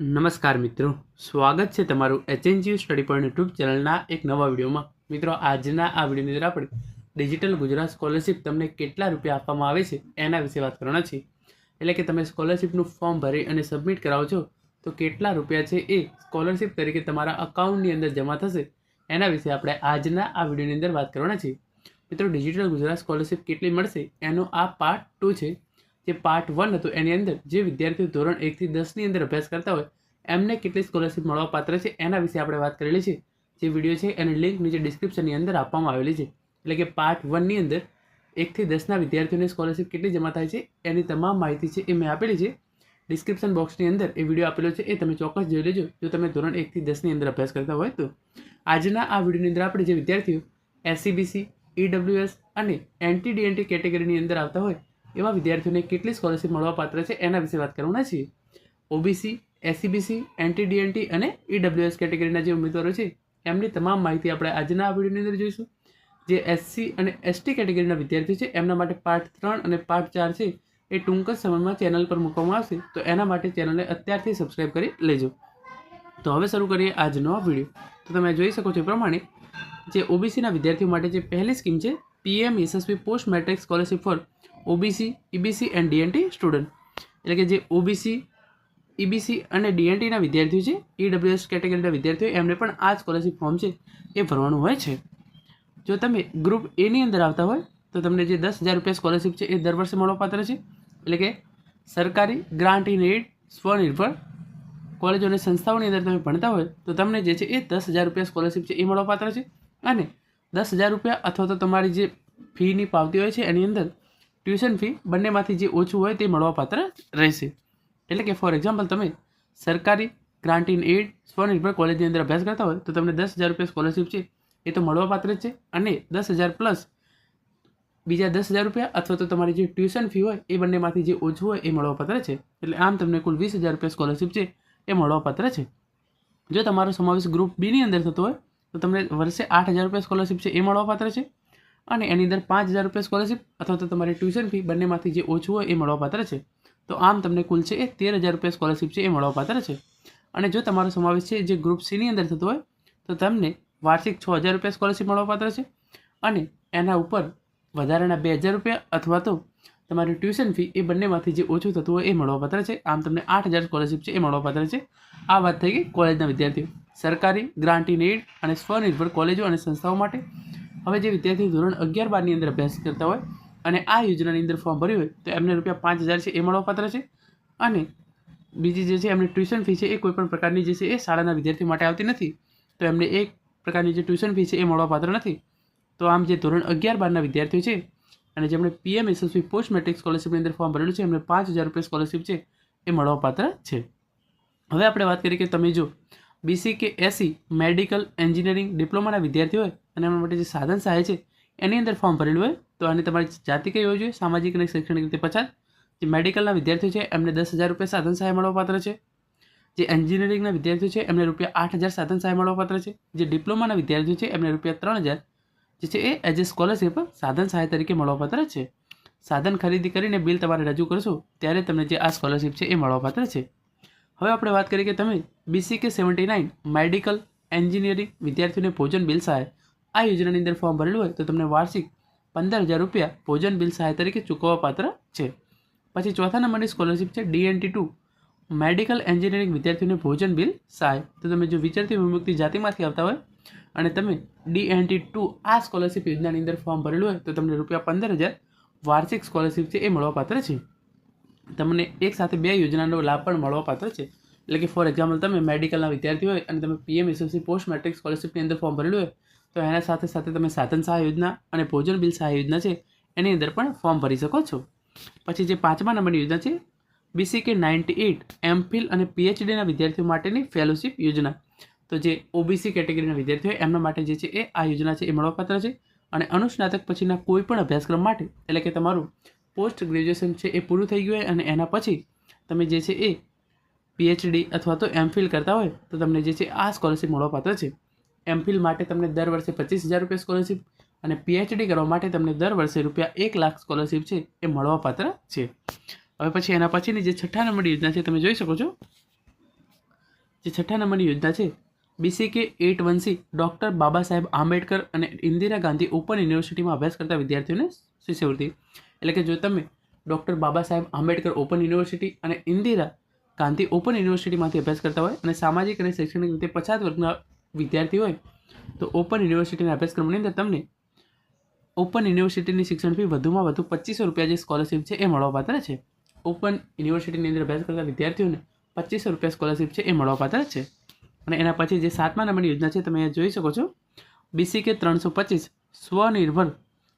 નમસ્કાર મિત્રો, સ્વાગત છે તમારું HNGU સ્ટડી પોઈન્ટ યુટ્યુબ ચેનલના એક નવા વિડીયોમાં. મિત્રો, આજના આ વિડીયોની અંદર આપણે ડિજિટલ ગુજરાત સ્કોલરશિપ તમને કેટલા રૂપિયા આપવામાં આવે છે એના વિશે વાત કરવાના છે. એટલે કે તમે સ્કોલરશિપનું ફોર્મ ભરી અને સબમિટ કરાવો છો તો કેટલા રૂપિયા છે એ સ્કોલરશિપ તરીકે તમારા અકાઉન્ટની અંદર જમા થશે એના વિશે આપણે આજના આ વિડીયોની અંદર વાત કરવાના છે. મિત્રો, ડિજિટલ ગુજરાત સ્કોલરશિપ કેટલી મળશે એનો આ પાર્ટ 2 છે. જે પાર્ટ 1 હતું એની અંદર જે વિદ્યાર્થીઓ ધોરણ 1 થી 10ની અંદર અભ્યાસ કરતા હોય એમને કેટલી સ્કોલરશિપ મળવા પાત્ર છે એના વિશે આપણે વાત કરેલી છે. જે વિડીયો છે એની લિંક નીચે ડિસ્ક્રિપ્શનની અંદર આપવામાં આવેલી છે. એટલે કે પાર્ટ 1ની અંદર 1 થી 10ના વિદ્યાર્થીઓને સ્કોલરશિપ કેટલી જમા થાય છે એની તમામ માહિતી છે એ મેં આપેલી છે. ડિસ્ક્રિપ્શન બોક્સની અંદર એ વિડીયો આપેલો છે, એ તમે ચોક્કસ જોઈ લેજો જો તમે ધોરણ 1 થી 10ની અંદર અભ્યાસ કરતા હોય તો. આજના આ વિડીયોની અંદર આપણે જે વિદ્યાર્થીઓ SCBC, EWS અને NT-DNT કેટેગરીની અંદર આવતા હોય એવા વિદ્યાર્થીઓને કેટલી સ્કોલરશિપ મળવા પાત્ર છે એના વિશે વાત કરવાના છીએ. OBC, SCBC, NT-DNT અને EWS કેટેગરીના જે ઉમેદવારો છે એમની તમામ માહિતી આપણે આજના આ વિડીયોની અંદર જોઈશું. જે SC અને ST કેટેગરીના વિદ્યાર્થીઓ છે એમના માટે પાર્ટ 3 અને પાર્ટ 4 છે એ ટૂંક જ સમયમાં ચેનલ પર મૂકવામાં આવશે, તો એના માટે ચેનલને અત્યારથી સબસ્ક્રાઈબ કરી લેજો. તો હવે શરૂ કરીએ આજનો આ વિડીયો. તો તમે જોઈ શકો છો એ પ્રમાણે જે OBCના વિદ્યાર્થીઓ માટે જે પહેલી સ્કીમ છે PM SSB post matric scholarship for OBC, EBC and DNT student. એટલે કે જે OBC, EBC અને DNTના વિદ્યાર્થીઓ છે, EWS કેટેગરીના વિદ્યાર્થીઓ એમને પણ આ સ્કોલરશિપ ફોર્મ છે એ ભરવાનું હોય છે. જો તમે ગ્રુપ એની અંદર આવતા હોય તો તમને જે 10,000 રૂપિયા સ્કોલરશિપ છે એ દર વર્ષે મળવાપાત્ર છે. એટલે કે સરકારી ગ્રાન્ટ ઇન એડ સ્વનિર્ભર કોલેજો અને સંસ્થાઓની અંદર તમે ભણતા હોય તો તમને જે છે એ 10,000 રૂપિયા સ્કોલરશિપ છે એ મળવાપાત્ર છે. અને 10,000 રૂપિયા અથવા તો તમારી જે ફીની પાવતી હોય છે એની અંદર ટ્યુશન ફી બંનેમાંથી જે ઓછું હોય તે મળવાપાત્ર રહેશે. એટલે કે ફોર એક્ઝામ્પલ તમે સરકારી ગ્રાન્ટ ઇન એડ સ્વનિર્ભર કોલેજની અંદર અભ્યાસ કરતા હોય તો તમને 10,000 રૂપિયા સ્કોલરશિપ છે એ તો મળવાપાત્ર જ છે. અને 10,000 પ્લસ બીજા 10,000 રૂપિયા અથવા તો તમારી જે ટ્યુશન ફી હોય એ બંનેમાંથી જે ઓછું હોય એ મળવાપાત્ર છે. એટલે આમ તમને કુલ 20,000 રૂપિયા સ્કોલરશિપ છે એ મળવાપાત્ર છે. જો તમારો સમાવેશ ગ્રુપ બીની અંદર થતો હોય તો તમને વર્ષે 8,000 રૂપિયા સ્કોલરશિપ છે એ મળવાપાત્ર છે. અને એની અંદર 5,000 રૂપિયા સ્કોલરશિપ અથવા તો તમારી ટ્યુશન ફી બંનેમાંથી જે ઓછું હોય એ મળવાપાત્ર છે. તો આમ તમને કુલ છે એ 13,000 રૂપિયા સ્કોલરશિપ છે એ મળવાપાત્ર છે. અને જો તમારો સમાવેશ છે જે ગ્રુપ સીની અંદર થતો હોય તો તમને વાર્ષિક 6,000 રૂપિયા સ્કોલરશિપ મળવાપાત્ર છે. અને એના ઉપર વધારાના 2,000 રૂપિયા અથવા તો તમારી ટ્યુશન ફી એ બંનેમાંથી જે ઓછું થતું હોય એ મળવાપાત્ર છે. આમ તમને 8,000 સ્કોલરશિપ છે એ મળવાપાત્ર છે. આ વાત થઈ ગઈ કોલેજના વિદ્યાર્થીઓ, સરકારી ગ્રાન્ટ ઇન એડ અને સ્વનિર્ભર કોલેજો અને સંસ્થાઓ માટે. હવે જે વિદ્યાર્થીઓ ધોરણ 11-12ની અંદર અભ્યાસ કરતા હોય અને આ યોજનાની અંદર ફોર્મ ભર્યું હોય તો એમને રૂપિયા 5,000 છે એ મળવાપાત્ર છે. અને બીજી જે છે એમની ટ્યુશન ફી છે એ કોઈપણ પ્રકારની જે છે એ શાળાના વિદ્યાર્થીઓ માટે આવતી નથી, તો એમને એક પ્રકારની જે ટ્યુશન ફી છે એ મળવાપાત્ર નથી. તો આમ જે ધોરણ 11-12ના વિદ્યાર્થીઓ છે અને જેમણે PM SSB પોસ્ટ મેટ્રિક સ્કોલરશિપની અંદર ફોર્મ ભરેલું છે એમને 5,000 રૂપિયા સ્કોલરશિપ છે એ મળવાપાત્ર છે. હવે આપણે વાત કરીએ કે તમે જો BC કે SC મેડિકલ, એન્જિનિયરિંગ, ડિપ્લોમાના વિદ્યાર્થીઓ હોય અને એમના માટે જે સાધન સહાય છે એની અંદર ફોર્મ ભરેલું હોય તો આને તમારી જાતિ કઈ હોવી જોઈએ? સામાજિક અને શૈક્ષણિક રીતે પછાત. જે મેડિકલના વિદ્યાર્થીઓ છે એમને 10,000 રૂપિયા સાધન સહાય મળવાપાત્ર છે. જે એન્જિનિયરિંગના વિદ્યાર્થીઓ છે એમને રૂપિયા 8,000 સાધન સહાય મળવાપાત્ર છે. જે ડિપ્લોમાના વિદ્યાર્થીઓ છે એમને રૂપિયા 3,000 જે છે એ એઝ એ સ્કોલરશિપ સાધન સહાય તરીકે મળવાપાત્ર છે. સાધન ખરીદી કરીને બિલ તમારે રજૂ કરશો ત્યારે તમને જે આ સ્કોલરશિપ છે એ મળવાપાત્ર છે. હવે આપણે વાત કરીએ કે તમે BC કે 79 મેડિકલ, એન્જિનિયરિંગ વિદ્યાર્થીઓને ભોજન બિલ સહાય આ યોજનાની અંદર ફોર્મ ભરેલું હોય તો તમને વાર્ષિક 15,000 રૂપિયા ભોજન બિલ સહાય તરીકે ચૂકવવા પાત્ર છે. પછી ચોથા નંબરની સ્કોલરશિપ છે DNT2 મેડિકલ એન્જિનિયરિંગ વિદ્યાર્થીઓને ભોજન બિલ સહાય. તો તમે જો વિચરતી વિમુક્તિ જાતિમાંથી આવતા હોય અને તમે DNT2 આ સ્કોલરશિપ યોજનાની અંદર ફોર્મ ભરેલું હોય તો તમને રૂપિયા 15,000 વાર્ષિક સ્કોલરશિપ છે એ મળવાપાત્ર છે. તમને એક સાથે 2 યોજનાનો લાભ પણ મળવાપાત્ર છે. એટલે કે ફોર એક્ઝામ્પલ તમે મેડિકલના વિદ્યાર્થી હોય અને તમે PM SSB પોસ્ટ મેટ્રિક સ્કોલરશિપની અંદર ફોર્મ ભરેલું હોય તો એના સાથે સાથે તમે સાધન સહાય યોજના અને ભોજન બિલ સહાય યોજના છે એની અંદર પણ ફોર્મ ભરી શકો છો. પછી જે 5મા નંબરની યોજના છે BC કે 98 MPhil અને PhDના વિદ્યાર્થીઓ માટેની ફેલોશિપ યોજના. તો જે OBC કેટેગરીના વિદ્યાર્થીઓ હોય એમના માટે જે છે એ આ યોજના છે એ મળવાપાત્ર છે. અને અનુસ્નાતક પછીના કોઈ પણ અભ્યાસક્રમ માટે એટલે કે તમારું પોસ્ટ ગ્રેજ્યુએશન છે એ પૂરું થઈ ગયું હોય અને એના પછી તમે જે છે એ PhD અથવા તો MPhil કરતા હોય તો તમને જે છે આ સ્કોલરશિપ મળવાપાત્ર છે. MPhil માટે તમને દર વર્ષે 25,000 રૂપિયા સ્કોલરશિપ અને PhD કરવા માટે તમને દર વર્ષે રૂપિયા 1,00,000 સ્કોલરશિપ છે એ મળવાપાત્ર છે. હવે પછી એના પછીની જે 6ઠ્ઠા નંબરની યોજના છે તમે જોઈ શકો છો જે 6થા નંબરની યોજના છે BCK 8-1C doctor Baba Saheb Ambedkar અને ઇન્દિરા ગાંધી ઓપન યુનિવર્સિટીમાં અભ્યાસ કરતા વિદ્યાર્થીઓને શિષ્યવૃત્તિ. એટલે કે જો તમે doctor Baba Saheb Ambedkar open university અને ઇન્દિરા ગાંધી ઓપન યુનિવર્સિટીમાંથી અભ્યાસ કરતા હોય અને સામાજિક અને શૈક્ષણિક રીતે પછાત વર્ગના વિદ્યાર્થી હોય તો ઓપન યુનિવર્સિટીના અભ્યાસક્રમની અંદર તમને ઓપન યુનિવર્સિટીની શિક્ષણ ફી વધુમાં વધુ 2500 રૂપિયા જે સ્કોલરશિપ છે એ મળવાપાત્ર છે. ઓપન યુનિવર્સિટીની અંદર અભ્યાસ કરતા વિદ્યાર્થીઓને 2500 રૂપિયા સ્કોલરશિપ છે એ મળવાપાત્ર છે. અને એના પછી જે 7મા નંબરની યોજના છે તમે અહીંયા જોઈ શકો છો BCK 325 સ્વનિર્ભર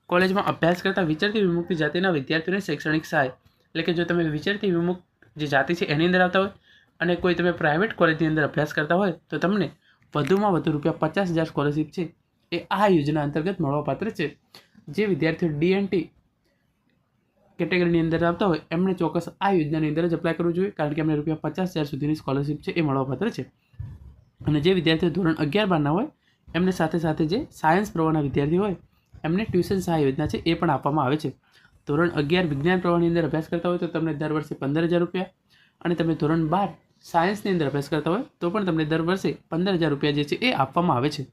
કોલેજમાં અભ્યાસ કરતા વિચરતી વિમુક્ત જાતિના વિદ્યાર્થીઓને શૈક્ષણિક સહાય. એટલે કે જો તમે વિચરતી વિમુક્ત જે જાતિ છે એની અંદર આવતા હોય અને કોઈ તમે પ્રાઇવેટ કોલેજની અંદર અભ્યાસ કરતા હોય તો તમને વધુમાં વધુ રૂપિયા 50,000 સ્કોલરશિપ છે એ આ યોજના અંતર્ગત મળવાપાત્ર છે. જે વિદ્યાર્થીઓ DNT કેટેગરીની અંદર આવતા હોય એમણે ચોક્કસ આ યોજનાની અંદર જ અપ્લાય કરવું જોઈએ, કારણ કે એમને રૂપિયા 50,000 સુધીની સ્કોલરશિપ છે એ મળવાપાત્ર છે. અને જે વિદ્યાર્થીઓ ધોરણ 11-12ના હોય એમને સાથે સાથે જે સાયન્સ પ્રવાહના વિદ્યાર્થી હોય એમને ટ્યુશન સહાય યોજના છે એ પણ આપવામાં આવે છે. ધોરણ 11 વિજ્ઞાન પ્રવાહની અંદર અભ્યાસ કરતા હોય તો તમને દર વર્ષે 15,000 રૂપિયા, અને તમે ધોરણ 12 સાયન્સની અંદર અભ્યાસ કરતા હોય તો પણ તમને દર વર્ષે 15,000 રૂપિયા જે છે એ આપવામાં આવે છે.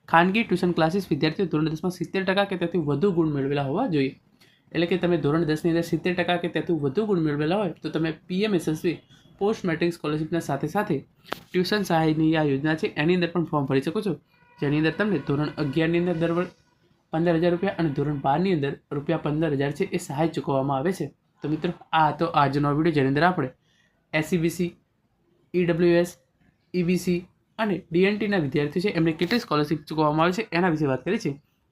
ખાનગી ટ્યુશન ક્લાસીસ વિદ્યાર્થીઓ ધોરણ 10માં 70% કે તેથી વધુ ગુણ મેળવેલા હોવા જોઈએ. એટલે કે તમે ધોરણ 10ની અંદર 70% કે તેથી વધુ ગુણ મેળવેલા હોય તો તમે PMSSB પોસ્ટ મેટ્રિક સ્કોલરશિપના સાથે સાથે ટ્યુશન સહાયની આ યોજના છે એની અંદર પણ ફોર્મ ભરી શકો છો, જેની અંદર તમને ધોરણ 11ની અંદર દર વર્ષ 15,000 રૂપિયા અને ધોરણ 12ની અંદર રૂપિયા 15,000 છે એ સહાય ચૂકવવામાં આવે છે. તો મિત્રો આ હતો આજનો વિડીયો, જેની અંદર આપણે SCBC, EWS, EBC અને DNTના વિદ્યાર્થીઓ છે એમને કેટલી સ્કોલરશિપ ચૂકવવામાં આવે છે એના વિશે વાત કરી છે.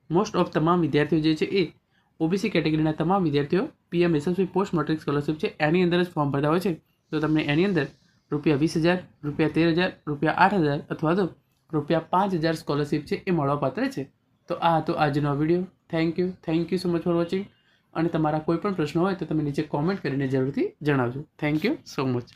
મોસ્ટ ઓફ તમામ વિદ્યાર્થીઓ જે છે એ OBC કેટેગરીના તમામ વિદ્યાર્થીઓ PMSSB પોસ્ટ મેટ્રિક સ્કોલરશિપ છે એની અંદર જ ફોર્મ ભરતા હોય છે. તો તમને એની અંદર રૂપિયા 20,000, રૂપિયા 13,000, રૂપિયા 8,000 અથવા તો રૂપિયા 5,000 સ્કોલરશિપ છે એ મળવાપાત્ર છે. તો આ હતો આજનો video. Thank you so much for watching. અને તમારા કોઈ પણ પ્રશ્નો હોય તો તમે નીચે કોમેન્ટ કરીને જરૂરથી જણાવજો. Thank you so much.